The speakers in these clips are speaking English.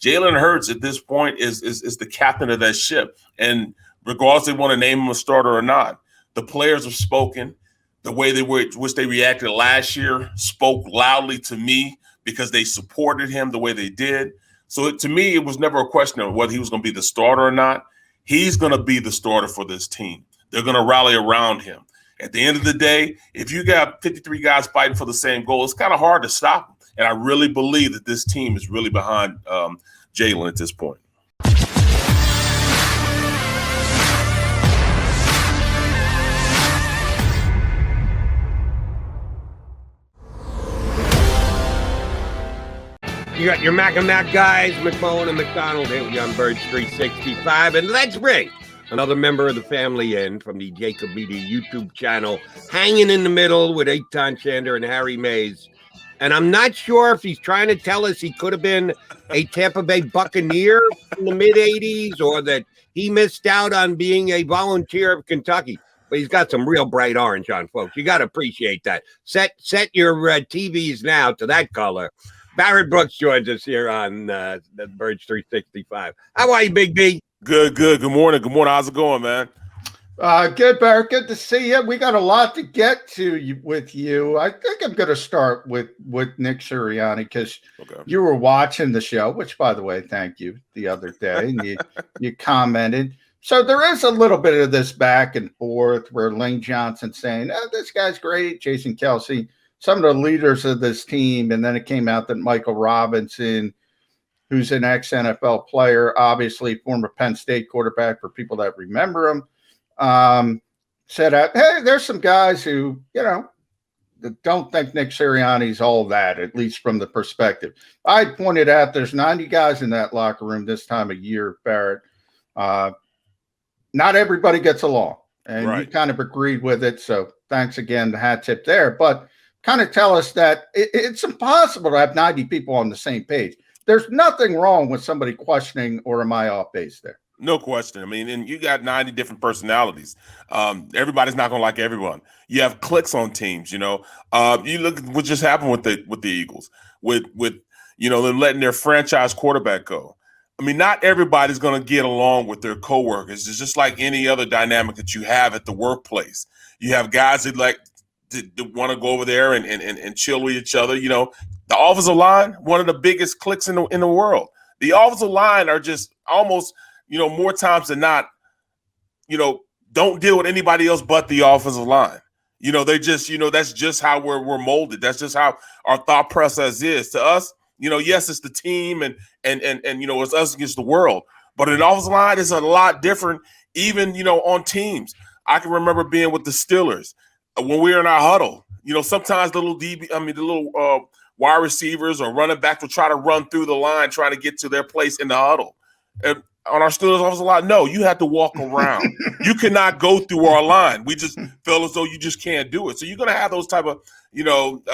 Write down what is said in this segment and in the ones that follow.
Jalen Hurts at this point is the captain of that ship. And regardless they want to name him a starter or not, the players have spoken. The way which they reacted last year spoke loudly to me because they supported him the way they did. So to me, it was never a question of whether he was going to be the starter or not. He's going to be the starter for this team. They're going to rally around him. At the end of the day, if you got 53 guys fighting for the same goal, it's kind of hard to stop him. And I really believe that this team is really behind Jalen at this point. You got your Mac and Mac guys, McMullen and McDonald here with you on Birds 365. And let's bring another member of the family in from the JAKIB Media YouTube channel, hanging in the middle with Eitan Shander and Harry Mays. And I'm not sure if he's trying to tell us he could have been a Tampa Bay Buccaneer in the mid-'80s or that he missed out on being a volunteer of Kentucky. But he's got some real bright orange on, folks. You got to appreciate that. Set your TVs now to that color. Barrett Brooks joins us here on the Birds 365. How are you, Big B? Good. Good morning. How's it going, man? Good, Barrett. Good to see you. We got a lot to get to with you. I think I'm going to start with Nick Sirianni because you were watching the show, which, by the way, thank you, the other day, and you commented. So there is a little bit of this back and forth where Lane Johnson saying, oh, this guy's great, Jason Kelsey, some of the leaders of this team, and then it came out that Michael Robinson, who's an ex-NFL player, obviously former Penn State quarterback for people that remember him, said, hey, there's some guys who, don't think Nick Sirianni's all that, at least from the perspective. I pointed out there's 90 guys in that locker room this time of year, Barrett. Not everybody gets along, and you kind of agreed with it, so thanks again, the hat tip there. But kind of tell us that it's impossible to have 90 people on the same page. There's nothing wrong with somebody questioning, or am I off base there? No question. I mean, and you got 90 different personalities. Everybody's not going to like everyone. You have cliques on teams, You look at what just happened with the Eagles, with them letting their franchise quarterback go. I mean, not everybody's going to get along with their coworkers. It's just like any other dynamic that you have at the workplace. You have guys that like to want to go over there and chill with each other. The offensive line, one of the biggest cliques in the world. The offensive line are just almost, more times than not, don't deal with anybody else but the offensive line. They just, that's just how we're molded. That's just how our thought process is. To us, yes, it's the team and it's us against the world. But an offensive line is a lot different, even, on teams. I can remember being with the Steelers when we were in our huddle. Sometimes the little wide receivers or running back will try to run through the line, trying to get to their place in the huddle. And on our Steelers offensive line, no, you have to walk around. You cannot go through our line. We just feel as though you just can't do it. So you're going to have those type of, have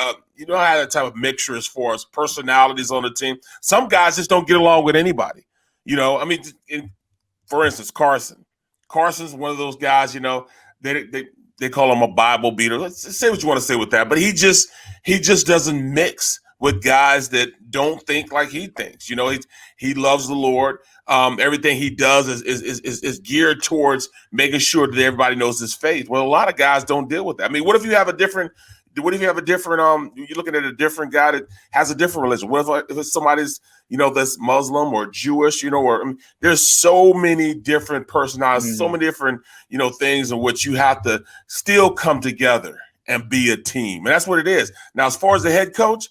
that type of mixture as far as personalities on the team. Some guys just don't get along with anybody. For instance, Carson. Carson's one of those guys, they call him a Bible beater. Let's say what you want to say with that. But he just doesn't mix with guys that don't think like he thinks. He loves the Lord. Everything he does is geared towards making sure that everybody knows his faith. Well, a lot of guys don't deal with that. I mean, what if you have a different you're looking at a different guy that has a different religion? What if it's somebody's, that's Muslim or Jewish, there's so many different personalities, so many different, things in which you have to still come together and be a team. And that's what it is. Now, as far as the head coach,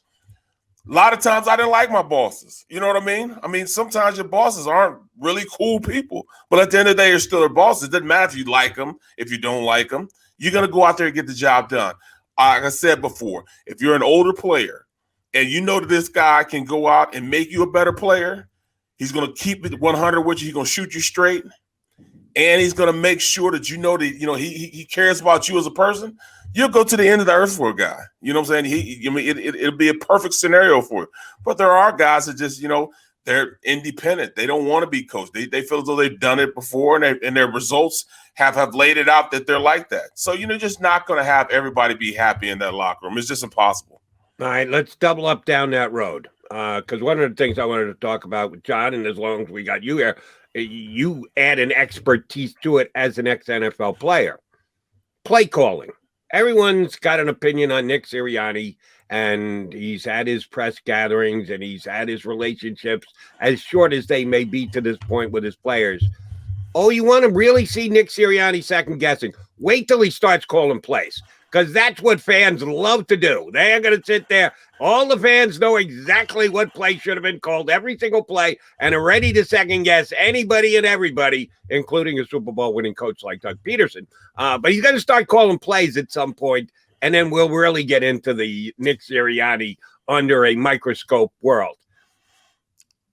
a lot of times I didn't like my bosses. You know what I mean? I mean, sometimes your bosses aren't really cool people, but at the end of the day, you're still their bosses. It doesn't matter if you like them, if you don't like them. You're going to go out there and get the job done. Like I said before, if you're an older player and you know that this guy can go out and make you a better player, he's going to keep it 100 with you. He's going to shoot you straight, and he's going to make sure that that he cares about you as a person. You'll go to the end of the earth for a guy. You know what I'm saying? It'll be a perfect scenario for you. But there are guys that just, they're independent. They don't want to be coached. They feel as though they've done it before, and their results have laid it out that they're like that. So you're just not going to have everybody be happy in that locker room. It's just impossible. All right, let's double up down that road. because one of the things I wanted to talk about with John, and as long as we got you here, you add an expertise to it as an ex-NFL player. Play calling. Everyone's got an opinion on Nick Sirianni, and he's had his press gatherings and he's had his relationships, as short as they may be to this point, with his players. Oh, you want to really see Nick Sirianni second guessing? Wait till he starts calling plays, because that's what fans love to do. They are going to sit there. All the fans know exactly what play should have been called, every single play, and are ready to second guess anybody and everybody, including a Super Bowl winning coach like Doug Peterson. But he's going to start calling plays at some point, and then we'll really get into the Nick Sirianni under a microscope world.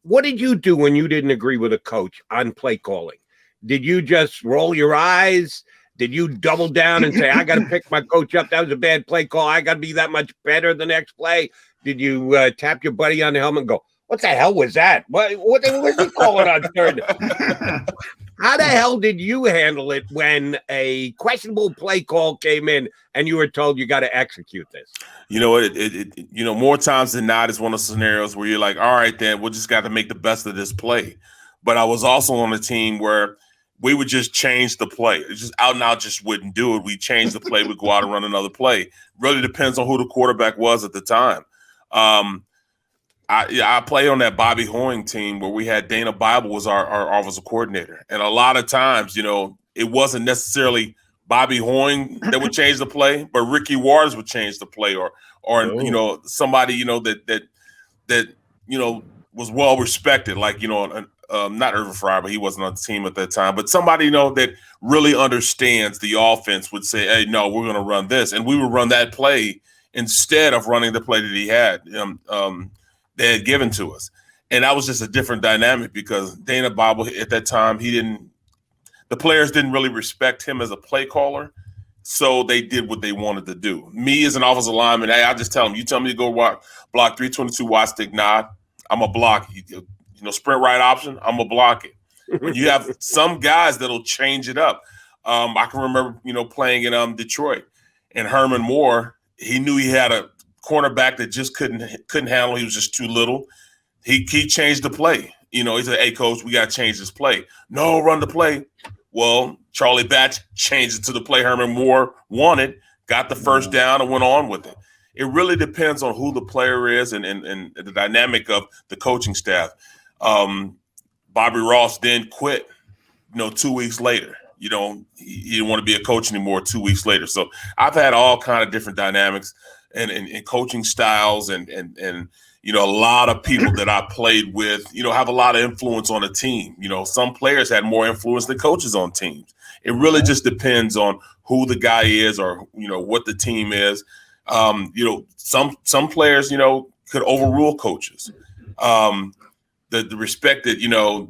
What did you do when you didn't agree with a coach on play calling? Did you just roll your eyes? Did you double down and say, I got to pick my coach up? That was a bad play call. I got to be that much better the next play. Did you tap your buddy on the helmet and go, what the hell was that? What was he calling on third? How the hell did you handle it when a questionable play call came in and you were told you got to execute this? You know, more times than not, it's one of the scenarios where you're like, all right, then we'll just got to make the best of this play. But I was also on a team where we would just change the play. It's just out and out, just wouldn't do it. We change the play. We go out and run another play. Really depends on who the quarterback was at the time. I play on that Bobby Hoying team where we had Dana Bible was our offensive coordinator. And a lot of times, it wasn't necessarily Bobby Hoying that would change the play, but Ricky Waters would change the play or somebody, that was well respected, like, not Irvin Fryer, but he wasn't on the team at that time. But somebody, that really understands the offense would say, hey, no, we're going to run this. And we would run that play instead of running the play that he had, they had given to us. And that was just a different dynamic because Dana Bible at that time, the players didn't really respect him as a play caller. So they did what they wanted to do. Me as an offensive lineman, I just tell them, you tell me to go block 322 wide stick nod, I'm a block. Sprint right option, I'm gonna block it. When you have some guys that'll change it up. I can remember, playing in Detroit, and Herman Moore, he knew he had a cornerback that just couldn't handle. He was just too little. He changed the play. He said, "Hey, coach, we got to change this play." No, run the play. Well, Charlie Batch changed it to the play Herman Moore wanted, got the first down, and went on with it. It really depends on who the player is and the dynamic of the coaching staff. Bobby Ross then quit, 2 weeks later. He didn't want to be a coach anymore 2 weeks later. So I've had all kind of different dynamics and coaching styles and a lot of people that I played with, have a lot of influence on a team. Some players had more influence than coaches on teams. It really just depends on who the guy is or, what the team is. Some players, could overrule coaches. The respect that,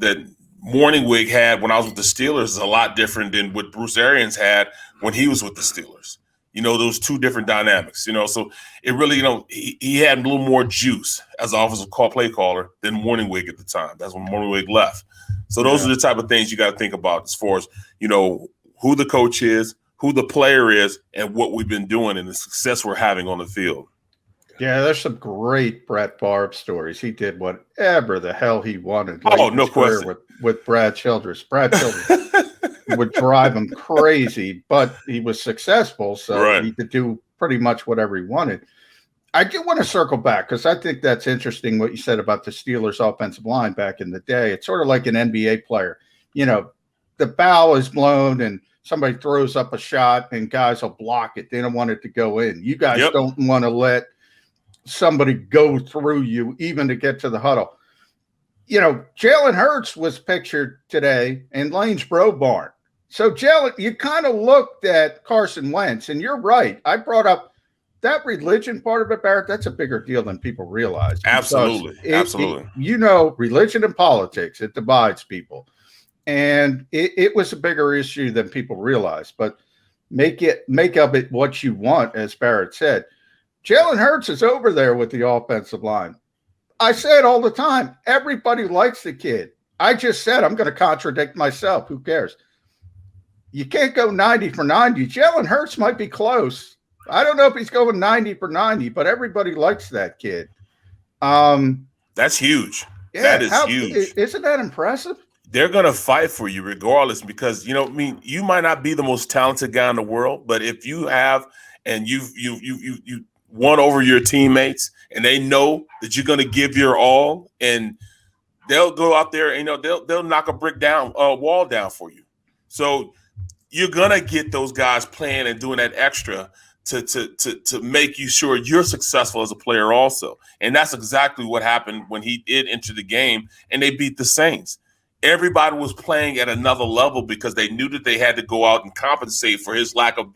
that Morningwig had when I was with the Steelers is a lot different than what Bruce Arians had when he was with the Steelers. Those two different dynamics, so it really, he had a little more juice as an offensive play caller than Morningwig at the time. That's when Morningwig left. So those are the type of things you got to think about as far as, who the coach is, who the player is, and what we've been doing and the success we're having on the field. Yeah, there's some great Brett Favre stories. He did whatever the hell he wanted. No question. With Brad Childress. Brad Childress would drive him crazy, but he was successful, so he could do pretty much whatever he wanted. I do want to circle back because I think that's interesting what you said about the Steelers' offensive line back in the day. It's sort of like an NBA player. The foul is blown and somebody throws up a shot and guys will block it. They don't want it to go in. You guys don't want to let somebody go through you even to get to the huddle. Jalen Hurts was pictured today in Lane's Bro Barn. So Jalen, you kind of looked at Carson Wentz, and you're right. I brought up that religion part of it, Barrett. That's a bigger deal than people realize. Absolutely. Religion and politics, it divides people. And it was a bigger issue than people realize. But make of it what you want, as Barrett said. Jalen Hurts is over there with the offensive line. I say it all the time. Everybody likes the kid. I just said I'm going to contradict myself. Who cares? You can't go 90 for 90. Jalen Hurts might be close. I don't know if he's going 90 for 90, but everybody likes that kid. That's huge. Yeah, that is huge. Isn't that impressive? They're going to fight for you regardless because, I mean, you might not be the most talented guy in the world, but if you have and you won over your teammates and they know that you're going to give your all, and they'll go out there and they'll knock a wall down for you. So you're going to get those guys playing and doing that extra to make you sure you're successful as a player also. And that's exactly what happened when he did enter the game and they beat the Saints. Everybody was playing at another level because they knew that they had to go out and compensate for his lack of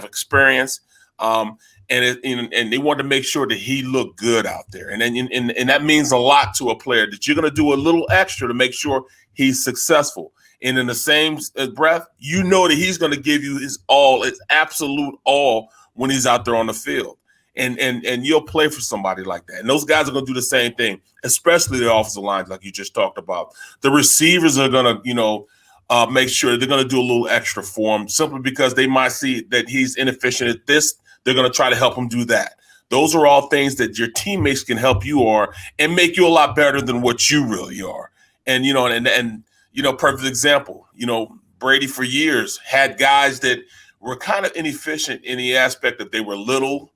experience. And they wanted to make sure that he looked good out there. And that means a lot to a player, that you're going to do a little extra to make sure he's successful. And in the same breath, you know that he's going to give you his all, his absolute all when he's out there on the field. And you'll play for somebody like that. And those guys are going to do the same thing, especially the offensive lines, like you just talked about. The receivers are going to, make sure they're going to do a little extra for him simply because they might see that he's inefficient at this. They're going to try to help him do that. Those are all things that your teammates can help you are and make you a lot better than what you really are. And, perfect example, Brady for years had guys that were kind of inefficient in the aspect that they were little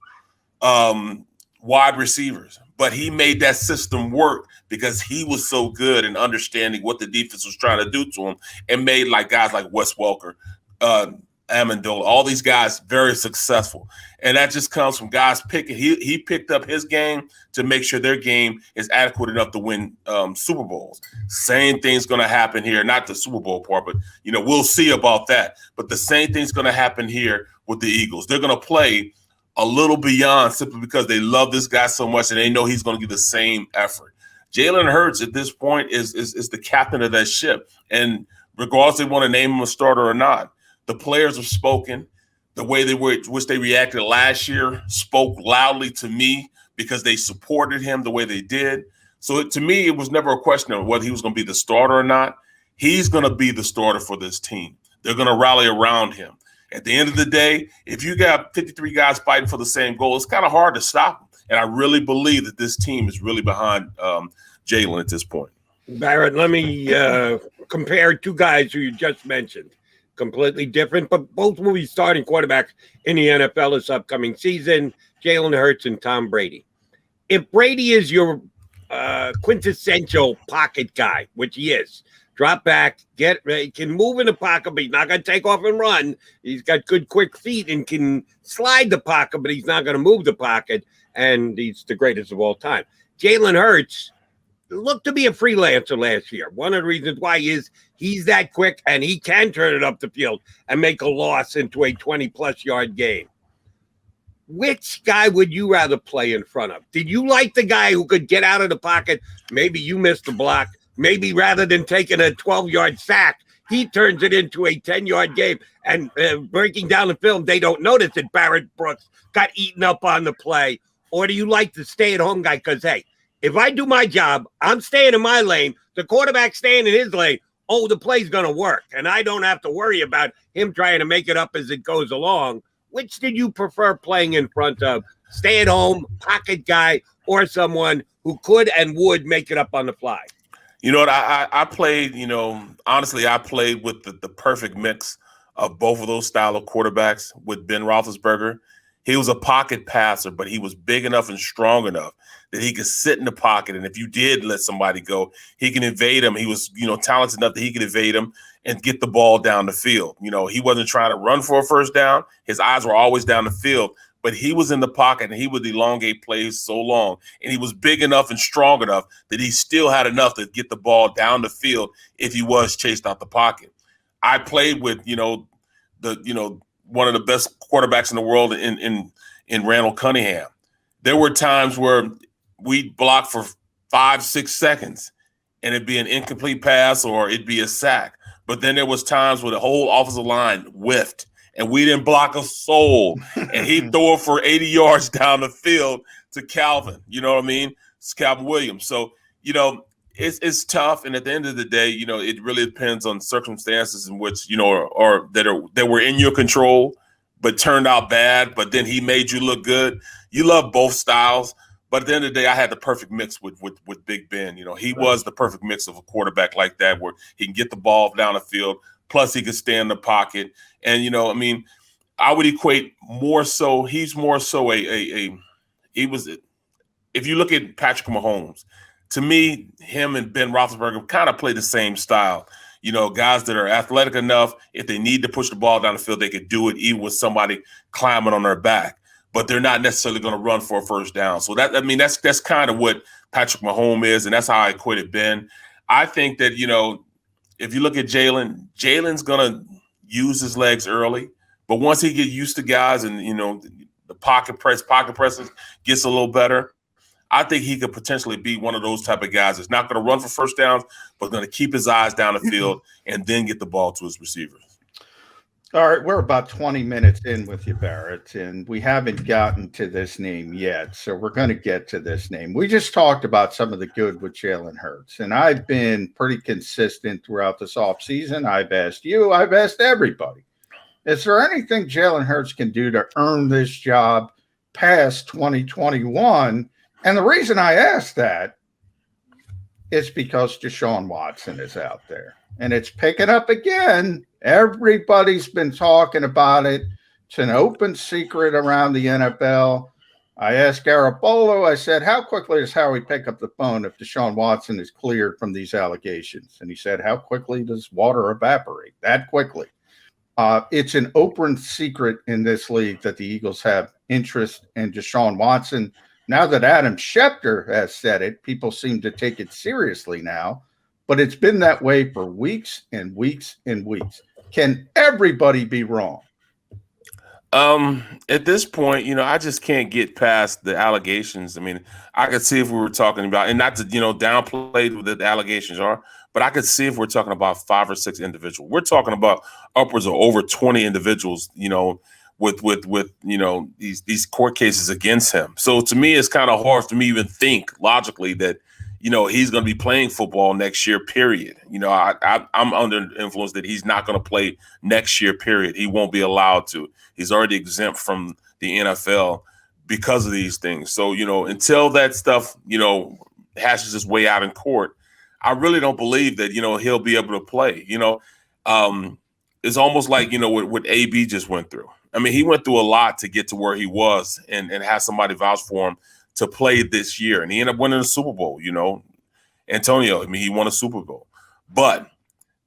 wide receivers, but he made that system work because he was so good in understanding what the defense was trying to do to him and made guys like Wes Welker, Amendola, all these guys very successful. And that just comes from guys picking. He picked up his game to make sure their game is adequate enough to win Super Bowls. Same thing's going to happen here. Not the Super Bowl part, but, we'll see about that. But the same thing's going to happen here with the Eagles. They're going to play a little beyond simply because they love this guy so much and they know he's going to give the same effort. Jalen Hurts at this point is the captain of that ship. And regardless they want to name him a starter or not, the players have spoken. The way which they reacted last year spoke loudly to me because they supported him the way they did. So to me, it was never a question of whether he was going to be the starter or not. He's going to be the starter for this team. They're going to rally around him. At the end of the day, if you got 53 guys fighting for the same goal, it's kind of hard to stop him. And I really believe that this team is really behind Jalen at this point. Barrett, let me compare two guys who you just mentioned. Completely different, but both will be starting quarterbacks in the NFL this upcoming season, Jalen Hurts and Tom Brady. If Brady is your quintessential pocket guy, which he is, drop back, he can move in the pocket, but he's not going to take off and run. He's got good, quick feet and can slide the pocket, but he's not going to move the pocket, and he's the greatest of all time. Jalen Hurts looked to be a freelancer last year. One of the reasons why is he's that quick and he can turn it up the field and make a loss into a 20-plus yard game. Which guy would you rather play in front of? Did you like the guy who could get out of the pocket? Maybe you missed the block. Maybe rather than taking a 12-yard sack, he turns it into a 10-yard game. And breaking down the film, they don't notice that Barrett Brooks got eaten up on the play. Or do you like the stay-at-home guy? Because, hey, if I do my job, I'm staying in my lane, the quarterback's staying in his lane, the play's going to work. And I don't have to worry about him trying to make it up as it goes along. Which did you prefer playing in front of? Stay-at-home, pocket guy, or someone who could and would make it up on the fly? You know what? I played, honestly, I played with the perfect mix of both of those style of quarterbacks with Ben Roethlisberger. He was a pocket passer, but he was big enough and strong enough that he could sit in the pocket. And if you did let somebody go, he can evade him. He was, talented enough that he could evade him and get the ball down the field. He wasn't trying to run for a first down. His eyes were always down the field, but he was in the pocket and he would elongate plays so long. And he was big enough and strong enough that he still had enough to get the ball down the field if he was chased out the pocket. I played with, one of the best quarterbacks in the world in Randall Cunningham. There were times where we'd block for 5-6 seconds and it'd be an incomplete pass or it'd be a sack. But then there was times where the whole offensive line whiffed and we didn't block a soul. And he'd throw it for 80 yards down the field to Calvin. You know what I mean? It's Calvin Williams. So, it's tough. And at the end of the day, it really depends on circumstances in which, that were in your control, but turned out bad. But then he made you look good. You love both styles. But at the end of the day, I had the perfect mix with Big Ben. He was the perfect mix of a quarterback like that, where he can get the ball down the field, plus he can stay in the pocket. And I would equate more so. He's more so he was. If you look at Patrick Mahomes, to me, him and Ben Roethlisberger kind of play the same style. Guys that are athletic enough, if they need to push the ball down the field, they could do it even with somebody climbing on their back. But they're not necessarily going to run for a first down. So that's kind of what Patrick Mahomes is, and that's how I equated Ben. I think that, if you look at Jalen's going to use his legs early, but once he gets used to guys and, the pocket presses gets a little better, I think he could potentially be one of those type of guys that's not going to run for first downs, but going to keep his eyes down the field and then get the ball to his receivers. All right, we're about 20 minutes in with you, Barrett, and we haven't gotten to this name yet, so we're going to get to this name. We just talked about some of the good with Jalen Hurts, and I've been pretty consistent throughout this offseason. I've asked you, I've asked everybody, is there anything Jalen Hurts can do to earn this job past 2021? And the reason I asked that is because Deshaun Watson is out there. And it's picking up again. Everybody's been talking about it. It's an open secret around the NFL. I asked Garabolo, I said, how quickly does Howie pick up the phone if Deshaun Watson is cleared from these allegations? And he said, how quickly does water evaporate? That quickly. It's an open secret in this league that the Eagles have interest in Deshaun Watson. Now that Adam Schefter has said it, people seem to take it seriously now. But it's been that way for weeks and weeks and weeks. Can everybody be wrong? At this point, I just can't get past the allegations. I mean, I could see if we were talking about, and not to, downplay what the allegations are, but I could see if we're talking about 5 or 6 individuals. We're talking about upwards of over 20 individuals, with these court cases against him. So to me, it's kind of hard for me to even think logically that, he's going to be playing football next year, period. I'm under influence that he's not going to play next year, period. He won't be allowed to. He's already exempt from the NFL because of these things. So, until that stuff, hashes its way out in court, I really don't believe that, he'll be able to play. It's almost like, what AB just went through. I mean, he went through a lot to get to where he was and have somebody vouch for him to play this year. And he ended up winning a Super Bowl, Antonio, he won a Super Bowl. But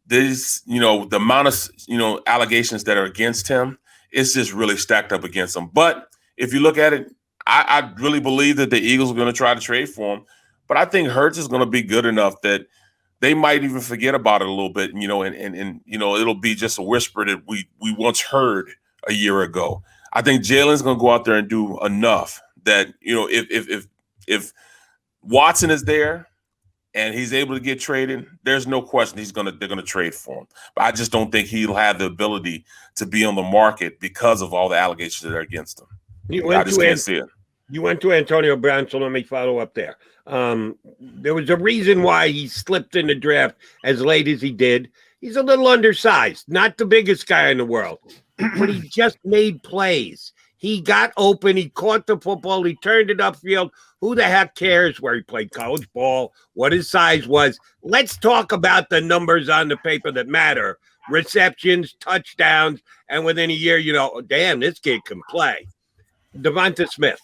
there's, the amount of, allegations that are against him, it's just really stacked up against him. But if you look at it, I really believe that the Eagles are going to try to trade for him. But I think Hurts is going to be good enough that they might even forget about it a little bit, and it'll be just a whisper that we once heard a year ago. I think Jalen's going to go out there and do enough that, if Watson is there and he's able to get traded, there's no question they're going to trade for him. But I just don't think he'll have the ability to be on the market because of all the allegations that are against him. I just can't see it. You went to Antonio Brown, so let me follow up there. There was a reason why he slipped in the draft as late as he did. He's a little undersized, not the biggest guy in the world, but he just made plays. He got open. He caught the football. He turned it upfield. Who the heck cares where he played college ball, what his size was? Let's talk about the numbers on the paper that matter. Receptions, touchdowns, and within a year, damn, this kid can play. Devonta Smith.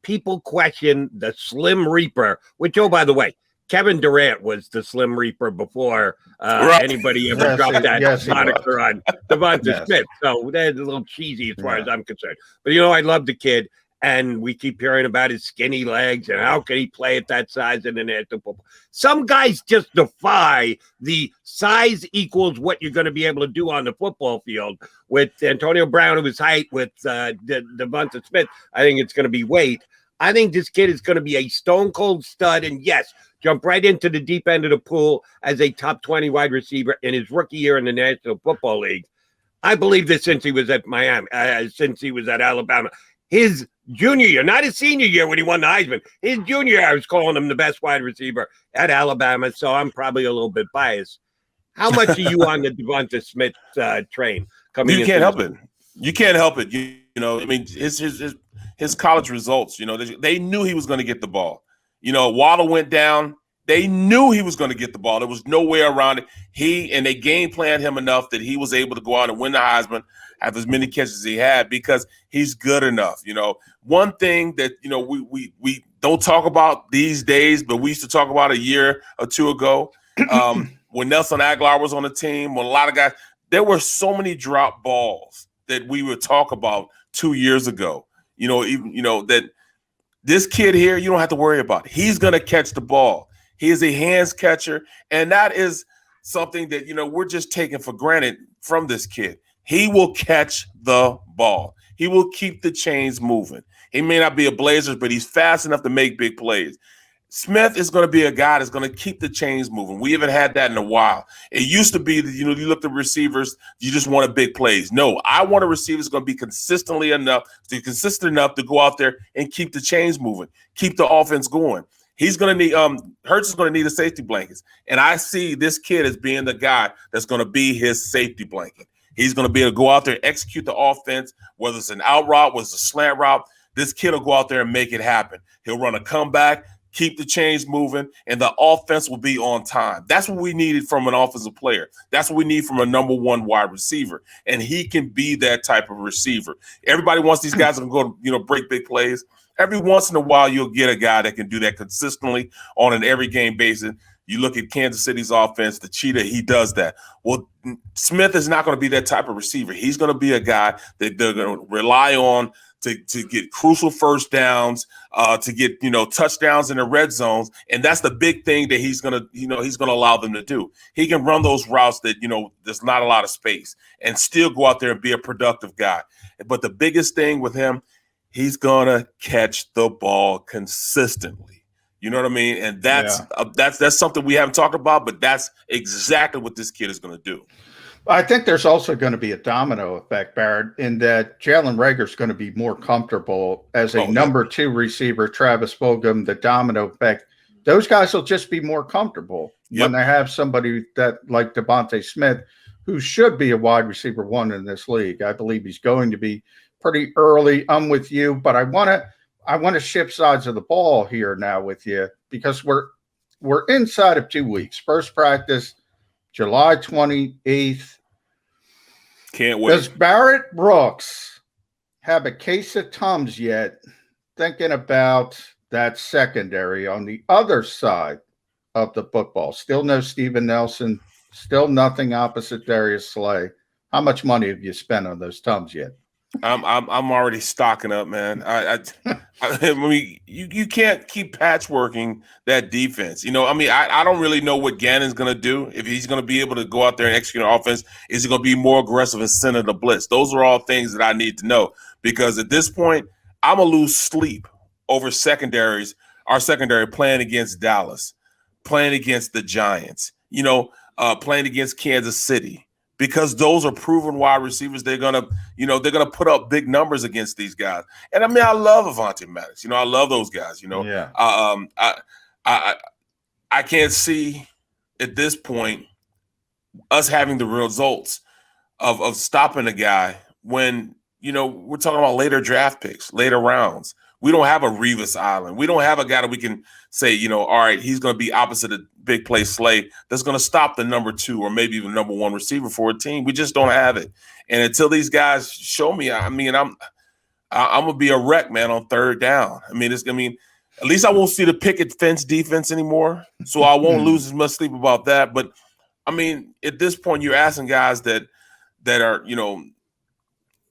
People question the Slim Reaper, which, oh, by the way, Kevin Durant was the Slim Reaper before anybody ever dropped that moniker on Devonta Smith. So that's a little cheesy as far as I'm concerned. But, I love the kid, and we keep hearing about his skinny legs and how can he play at that size in the national football. Some guys just defy the size equals what you're going to be able to do on the football field. With Antonio Brown, who was height, with Devonta Smith, I think it's going to be weight. I think this kid is going to be a stone-cold stud, and yes, jump right into the deep end of the pool as a top 20 wide receiver in his rookie year in the National Football League. I believe this since he was at Miami, since he was at Alabama. His junior year, not his senior year when he won the Heisman, his junior year, I was calling him the best wide receiver at Alabama, so I'm probably a little bit biased. How much are you on the Devonta Smith train? You can't help it. You can't help it. his college results. You know, they knew he was going to get the ball. You know, Waddle went down. They knew he was going to get the ball. There was no way around it. They game planned him enough that he was able to go out and win the Heisman, have as many catches as he had because he's good enough. You know, one thing that, you know, we don't talk about these days, but we used to talk about a year or two ago when Nelson Aguilar was on the team, when a lot of guys, there were so many drop balls that we would talk about 2 years ago. You know, even, you know, that this kid here, you don't have to worry about it. He's going to catch the ball. He is a hands catcher, and that is something that, you know, we're just taking for granted from this kid. He will catch the ball. He will keep the chains moving. He may not be a Blazers, but he's fast enough to make big plays. Smith is going to be a guy that's going to keep the chains moving. We haven't had that in a while. It used to be that, you know, you look at receivers, you just wanted big plays. No, I want a receiver that's going to be consistent enough to go out there and keep the chains moving, keep the offense going. He's going to need Hurts is going to need a safety blanket. And I see this kid as being the guy that's going to be his safety blanket. He's going to be able to go out there and execute the offense, whether it's an out route, whether it's a slant route. This kid will go out there and make it happen. He'll run a comeback, keep the chains moving, and the offense will be on time. That's what we needed from an offensive player. That's what we need from a number one wide receiver. And he can be that type of receiver. Everybody wants these guys to go, you know, break big plays. Every once in a while, you'll get a guy that can do that consistently on an every game basis. You look at Kansas City's offense, the Cheetah, he does that. Well, Smith is not going to be that type of receiver. He's going to be a guy that they're going to rely on to get crucial first downs, to get, you know, touchdowns in the red zones. And that's the big thing that he's going to allow them to do. He can run those routes that, you know, there's not a lot of space and still go out there and be a productive guy. But the biggest thing with him, he's going to catch the ball consistently. You know what I mean? And that's something we haven't talked about, but that's exactly what this kid is going to do. I think there's also going to be a domino effect, Barrett, in that Jalen Reagor's going to be more comfortable as a number two receiver. Travis Fulgham, the domino effect. Those guys will just be more comfortable when they have somebody that like Devonta Smith, who should be a wide receiver one in this league. I believe he's going to be pretty early. I'm with you, but I want to shift sides of the ball here now with you because we're inside of 2 weeks. First practice, July 28th. Can't wait. Does Barrett Brooks have a case of Tums yet? Thinking about that secondary on the other side of the football. Still no Steven Nelson. Still nothing opposite Darius Slay. How much money have you spent on those Tums yet? I'm already stocking up, man. I mean, you can't keep patchworking that defense. You know, I mean, I don't really know what Gannon's going to do. If he's going to be able to go out there and execute an offense, is he going to be more aggressive and center the blitz? Those are all things that I need to know because at this point, I'm going to lose sleep over secondaries. Our secondary playing against Dallas, playing against the Giants, you know, playing against Kansas City. Because those are proven wide receivers, they're gonna put up big numbers against these guys. And I mean, I love Avonte Maddox. You know, I love those guys. You know, I can't see at this point us having the results of stopping a guy when, you know, we're talking about later draft picks, later rounds. We don't have a Revis Island. We don't have a guy that we can say, you know, all right, he's going to be opposite of big play Slay that's going to stop the number two or maybe even number one receiver for a team. We just don't have it. And until these guys show me, I mean, I'm going to be a wreck, man, on third down. I mean, at least I won't see the picket fence defense anymore, so I won't lose as much sleep about that. But, I mean, at this point, you're asking guys that are, you know,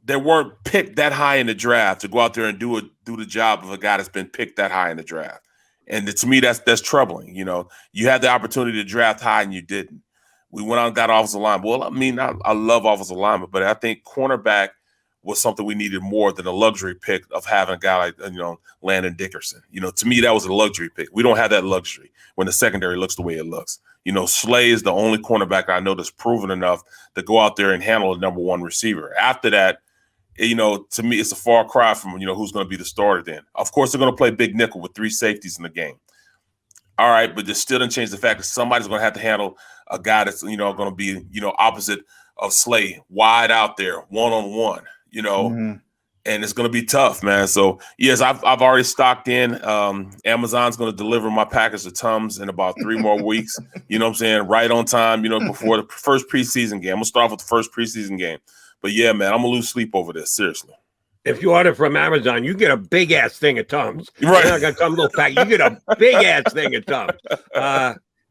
that weren't picked that high in the draft to go out there and do the job of a guy that's been picked that high in the draft. And to me, that's troubling. You know, you had the opportunity to draft high and you didn't. We went out and got offensive lineman. Well, I mean, I love offensive lineman, but I think cornerback was something we needed more than a luxury pick of having a guy like, you know, Landon Dickerson. You know, to me, that was a luxury pick. We don't have that luxury when the secondary looks the way it looks. You know, Slay is the only cornerback I know that's proven enough to go out there and handle a number one receiver. After that, you know, to me, it's a far cry from, you know, who's going to be the starter then. Of course, they're going to play big nickel with three safeties in the game. All right, but this still doesn't change the fact that somebody's going to have to handle a guy that's, you know, going to be, you know, opposite of Slay, wide out there, one-on-one, you know. and it's going to be tough, man. So yes, I've already stocked in. Amazon's going to deliver my package of Tums in about 3 more weeks. You know what I'm saying? Right on time. You know, before the first preseason game. I'm gonna start off with the first preseason game. But yeah, man, I'm gonna lose sleep over this. Seriously. If you order from Amazon, you get a big ass thing of Tums. Right. You're not gonna come little pack. You get a big ass thing of Tums.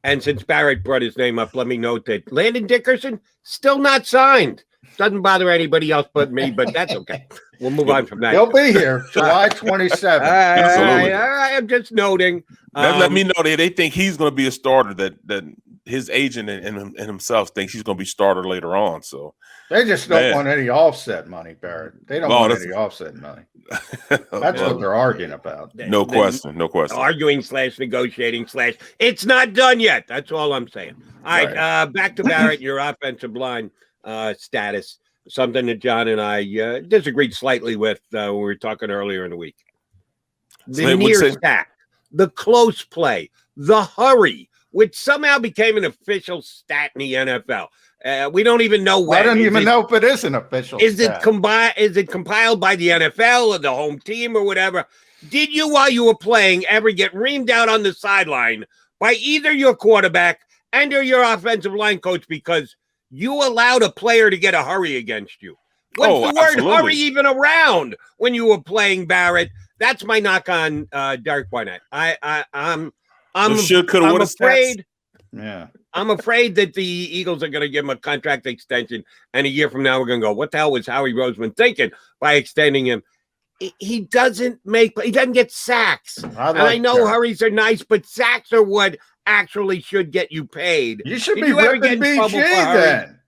And since Barrett brought his name up, let me note that Landon Dickerson still not signed. Doesn't bother anybody else but me, but that's okay. We'll move on from that. He'll be here July 27th. All right, I'm just noting. Let me know that they think he's going to be a starter. That his agent and himself thinks he's going to be starter later on. So they just don't want any offset money, Barrett. They don't want any offset money. That's what they're arguing about. No question. Arguing / negotiating / it's not done yet. That's all I'm saying. All right, back to Barrett, your offensive line status. Something that John and I disagreed slightly with when we were talking earlier in the week. The near sack, the close play, the hurry, which somehow became an official stat in the NFL. We don't even know when. I don't even know if it is an official stat. Is it compiled by the NFL or the home team or whatever? Did you, while you were playing, ever get reamed out on the sideline by either your quarterback and or your offensive line coach because you allowed a player to get a hurry against you? What's the word hurry even around when you were playing, Barrett? That's my knock on Derek Barnett. I'm afraid. Yeah. I'm afraid that the Eagles are going to give him a contract extension, and a year from now we're going to go, what the hell was Howie Roseman thinking by extending him? He doesn't get sacks. I know hurries are nice, but sacks are what actually should get you paid. You should be ripping BG then.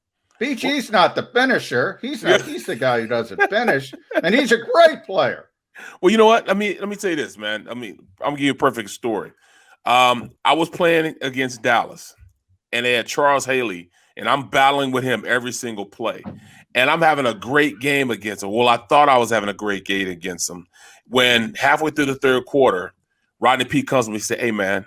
BG's not the finisher. He's the guy who doesn't finish, and he's a great player. Well, you know what? Let me tell you this, man. I'm gonna give you a perfect story. I was playing against Dallas, and they had Charles Haley, and I'm battling with him every single play. And I'm having a great game against him. Well, I thought I was having a great game against him. When halfway through the third quarter, Rodney P comes to me and said, "Hey, man,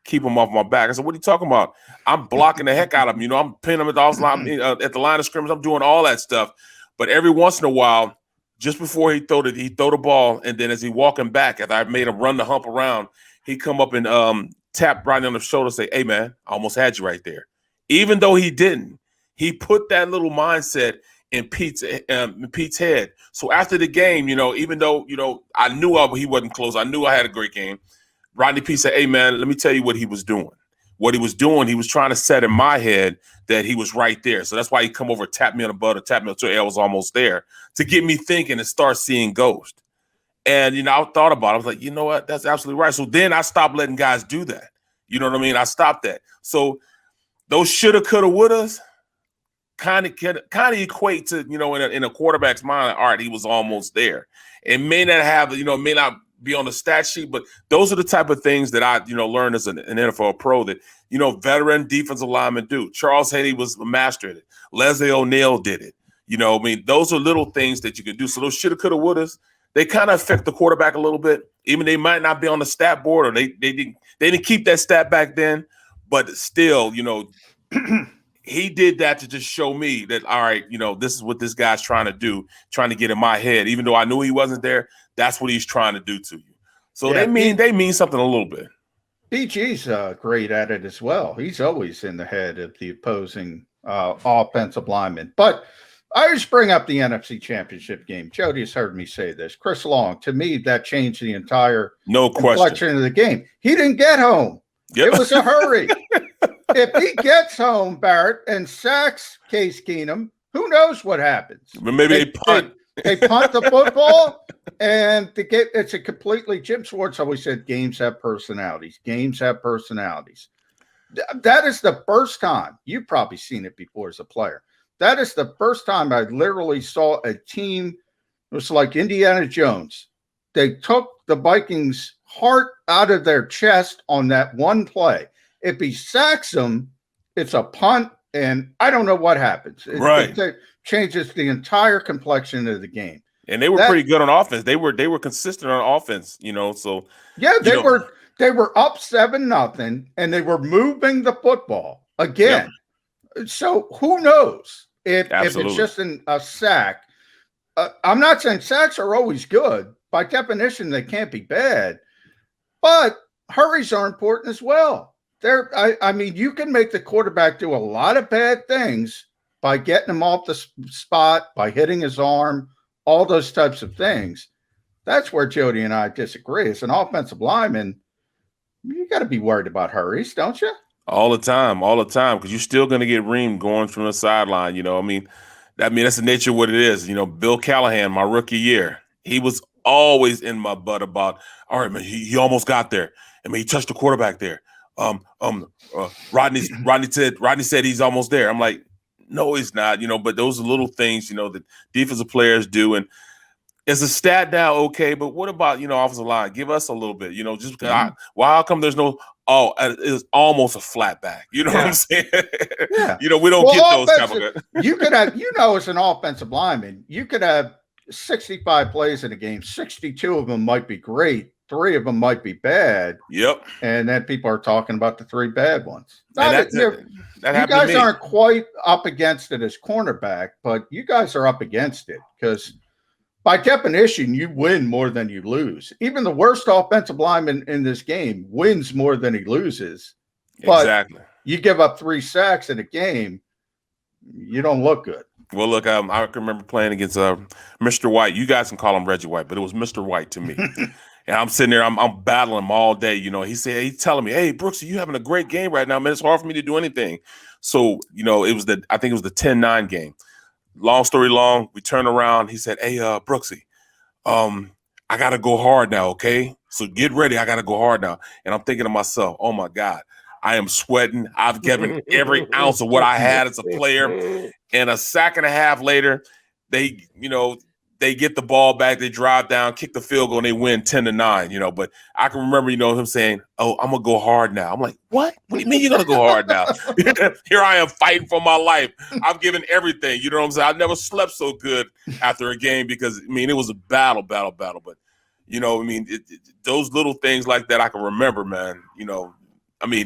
keep him off my back." I said, "What are you talking about?" I'm blocking the heck out of him. You know, I'm pinning him at the line of scrimmage. I'm doing all that stuff. But every once in a while, just before he throw the ball, and then as he walking back, as I made him run the hump around, he come up and tap right on the shoulder and say, "Hey, man, I almost had you right there." Even though he didn't, he put that little mindset in Pete's head. So after the game, you know, even though, you know, I knew he wasn't close, I knew I had a great game. Rodney P said, "Hey, man, let me tell you what he was doing. What he was doing, he was trying to set in my head that he was right there. So that's why he come over, tap me on the butt, or tap me until I was almost there, to get me thinking and start seeing ghosts." And, you know, I thought about it. I was like, you know what? That's absolutely right. So then I stopped letting guys do that. You know what I mean? I stopped that. So those shoulda, coulda, wouldas kind of equate to, you know, in a quarterback's mind, all right, he was almost there. It may not have, you know, may not be on the stat sheet, but those are the type of things that I, you know, learned as an NFL pro that, you know, veteran defensive linemen do. Charles Haley was a master at it. Leslie O'Neal did it. You know, I mean, those are little things that you can do. So those shoulda, coulda, wouldas, they kind of affect the quarterback a little bit. Even they might not be on the stat board, or they didn't keep that stat back then, but still, you know, he did that to just show me that, all right, you know, this is what this guy's trying to do, trying to get in my head. Even though I knew he wasn't there, that's what he's trying to do to you. So they mean something a little bit. BG's great at it as well. He's always in the head of the opposing offensive lineman. But I just bring up the NFC Championship game. Jody's heard me say this. Chris Long, to me, that changed the entire complexion of the game. He didn't get home. Yep. It was a hurry. If he gets home, Barrett, and sacks Case Keenum, who knows what happens? But maybe they punt. They punt the football, and it's a completely. Jim Schwartz always said, "Games have personalities. Games have personalities." That is the first time you've probably seen it before as a player. That is the first time I literally saw a team. It was like Indiana Jones. They took the Vikings' heart out of their chest on that one play. If he sacks them, it's a punt, and I don't know what happens. It changes the entire complexion of the game. And they were pretty good on offense. They were consistent on offense, you know. So yeah, they were up 7-0, and they were moving the football again. Yep. So who knows if it's just a sack? I'm not saying sacks are always good. By definition, they can't be bad. But hurries are important as well. I mean, you can make the quarterback do a lot of bad things by getting him off the spot, by hitting his arm, all those types of things. That's where Jody and I disagree. As an offensive lineman, you got to be worried about hurries, don't you? All the time, because you're still going to get reamed going from the sideline. I mean, that's the nature of what it is. Bill Callahan, my rookie year, he was always in my butt about, all right, man, he almost got there. I mean, he touched the quarterback there. Rodney said he's almost there. I'm like, no, he's not. But those are little things, that defensive players do. And it's a stat now, okay, but what about, offensive line? Give us a little bit, just how come there's no, it's almost a flat back. You know what I'm saying? Yeah. We don't get those type of. You could have, as an offensive lineman, you could have 65 plays in a game. 62 of them might be great. 3 of them might be bad. Yep. And then people are talking about the 3 bad ones. You guys aren't quite up against it as cornerback, but you guys are up against it because by definition, you win more than you lose. Even the worst offensive lineman in this game wins more than he loses. But exactly. You give up 3 sacks in a game, you don't look good. Well, look, I can remember playing against Mr. White. You guys can call him Reggie White, but it was Mr. White to me. And I'm sitting there, I'm battling him all day. He's telling me, hey, Brooksy, you having a great game right now, man. It's hard for me to do anything. So, I think it was the 10-9 game. Long story long, we turn around. He said, hey, Brooksy, I got to go hard now, okay? So get ready. I got to go hard now. And I'm thinking to myself, oh, my God, I am sweating. I've given every ounce of what I had as a player. And a sack and a half later, they get the ball back. They drive down, kick the field goal, and they win 10-9, But I can remember, him saying, oh, I'm going to go hard now. I'm like, what? What do you mean you're going to go hard now? Here I am fighting for my life. I've given everything. You know what I'm saying? I never slept so good after a game because, it was a battle. But, those little things like that I can remember, man.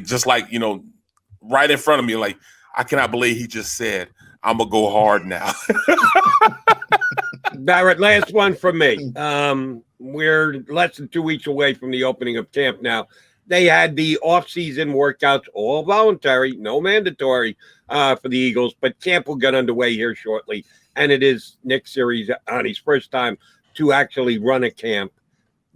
Just like, right in front of me, like, I cannot believe he just said, I'm going to go hard now. Barrett, last one from me. We're less than 2 weeks away from the opening of camp now. They had the off-season workouts, all voluntary, no mandatory for the Eagles, but camp will get underway here shortly. And it is Nick Sirianni's first time to actually run a camp.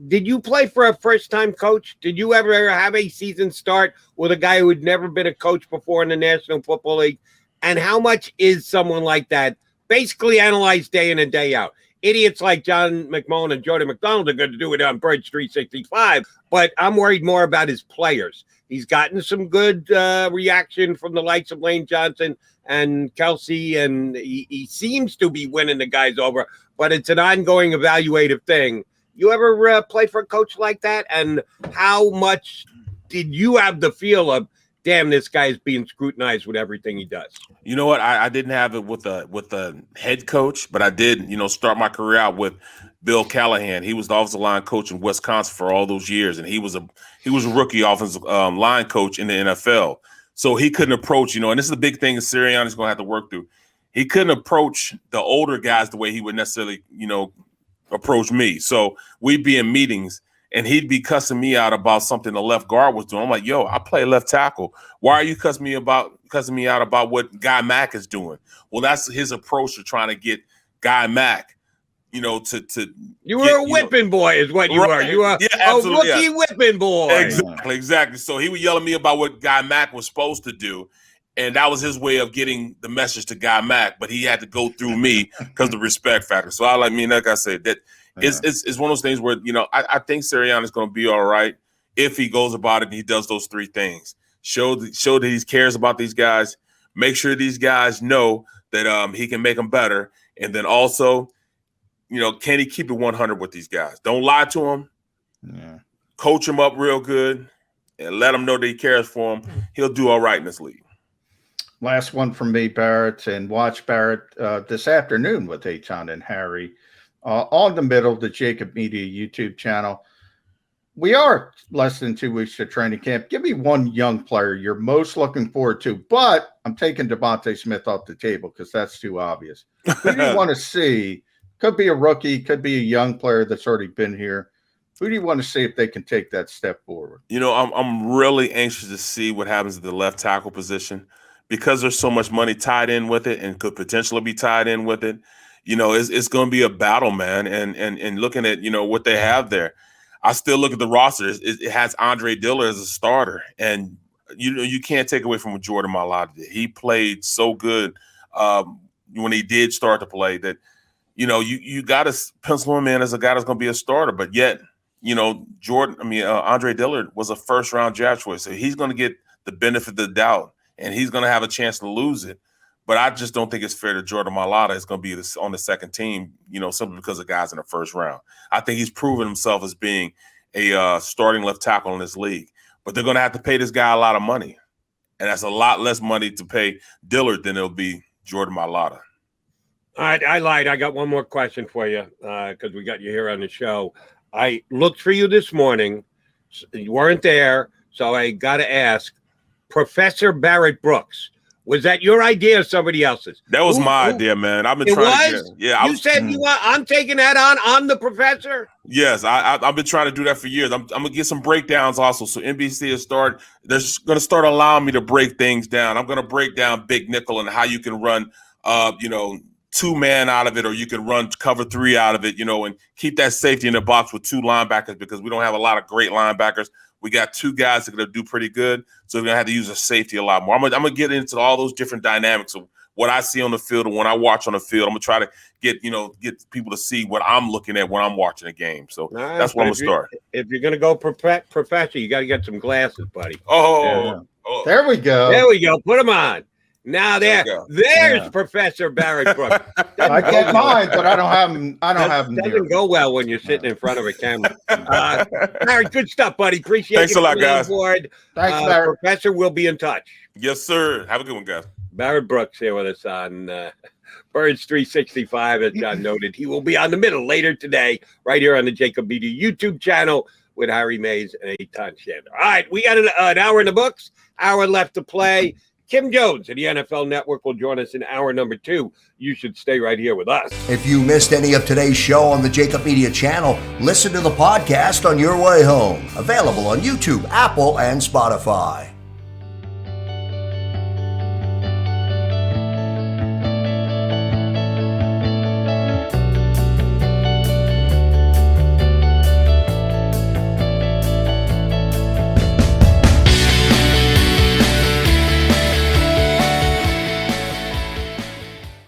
Did you play for a first-time coach? Did you ever have a season start with a guy who had never been a coach before in the National Football League? And how much is someone like that basically analyzed day in and day out? Idiots like John McMullen and Jody McDonald are going to do it on Birds 365, but I'm worried more about his players. He's gotten some good reaction from the likes of Lane Johnson and Kelsey, and he seems to be winning the guys over, but it's an ongoing evaluative thing. You ever play for a coach like that? And how much did you have the feel of, damn, this guy is being scrutinized with everything he does? You know what? I didn't have it with a head coach, but I did, start my career out with Bill Callahan. He was the offensive line coach in Wisconsin for all those years, and he was a rookie offensive line coach in the NFL. So he couldn't approach, and this is the big thing that Sirianni's going to have to work through. He couldn't approach the older guys the way he would necessarily, approach me. So we'd be in meetings, and he'd be cussing me out about something the left guard was doing. I'm like, yo, I play left tackle. Why are you cussing me out about what Guy Mack is doing? Well, that's his approach to trying to get Guy Mack, You were a whipping boy is what you were. You were a rookie whipping boy. Exactly. So he would yell at me about what Guy Mack was supposed to do. And that was his way of getting the message to Guy Mack, but he had to go through me because of the respect factor. So like I said, that it's one of those things where, I think Sirianni is going to be all right if he goes about it and he does those three things. Show that he cares about these guys, make sure these guys know that he can make them better. And then also, can he keep it 100 with these guys? Don't lie to them. Yeah. Coach them up real good and let them know that he cares for them. He'll do all right in this league. Last one from me, Barrett, and watch Barrett this afternoon with Eitan and Harry on the middle, the JAKIB Media YouTube channel. We are less than 2 weeks to training camp. Give me one young player you're most looking forward to, but I'm taking Devonta Smith off the table because that's too obvious. Who do you want to see Could be a rookie, could be a young player that's already been here. Who do you want to see if they can take that step forward? I'm really anxious to see what happens at the left tackle position because there's so much money tied in with it and could potentially be tied in with it. It's going to be a battle, man. And looking at, what they have there, I still look at the roster. It has Andre Dillard as a starter. And, you can't take away from what Jordan Mailata did. He played so good when he did start to play that, you got to pencil him in as a guy that's going to be a starter. But yet, Andre Dillard was a first-round draft choice. So he's going to get the benefit of the doubt, and he's going to have a chance to lose it. But I just don't think it's fair that Jordan Mailata is going to be on the second team, simply because the guy's in the first round. I think he's proven himself as being a starting left tackle in this league. But they're going to have to pay this guy a lot of money. And that's a lot less money to pay Dillard than it'll be Jordan Mailata. All right, I lied. I got one more question for you because we got you here on the show. I looked for you this morning. You weren't there, so I got to ask, Professor Barrett Brooks, was that your idea or somebody else's? That was my idea, man. I've been trying to get. Yeah, you said you want. I'm taking that on. I'm the professor. Yes, I've been trying to do that for years. I'm gonna get some breakdowns also. So NBC is they're gonna start allowing me to break things down. I'm gonna break down big nickel and how you can run, two-man out of it, or you can run cover three out of it, and keep that safety in the box with two linebackers because we don't have a lot of great linebackers. We got two guys that are going to do pretty good, so we're going to have to use a safety a lot more. I'm going to get into all those different dynamics of what I see on the field and when I watch on the field. I'm going to try to get people to see what I'm looking at when I'm watching a game. So that's where I'm going to start. If you're going to go professor, you got to get some glasses, buddy. Oh. There we go. There we go. Put them on. Now there's Professor Barrett Brooks. I get mine, but I don't have them. Doesn't go well when you're sitting in front of a camera. Barrett, good stuff, buddy. Appreciate it. Thanks a lot, guys. Thanks, Barrett. Professor, we'll be in touch. Yes, sir. Have a good one, guys. Barrett Brooks here with us on Birds 365. As John noted, he will be on the middle later today, right here on the JAKIB Media YouTube channel with Harry Mays and Eitan Shander. All right, we got an hour in the books, hour left to play. Kim Jones of the NFL Network will join us in hour number 2. You should stay right here with us. If you missed any of today's show on the JAKIB Media channel, listen to the podcast on your way home. Available on YouTube, Apple, and Spotify.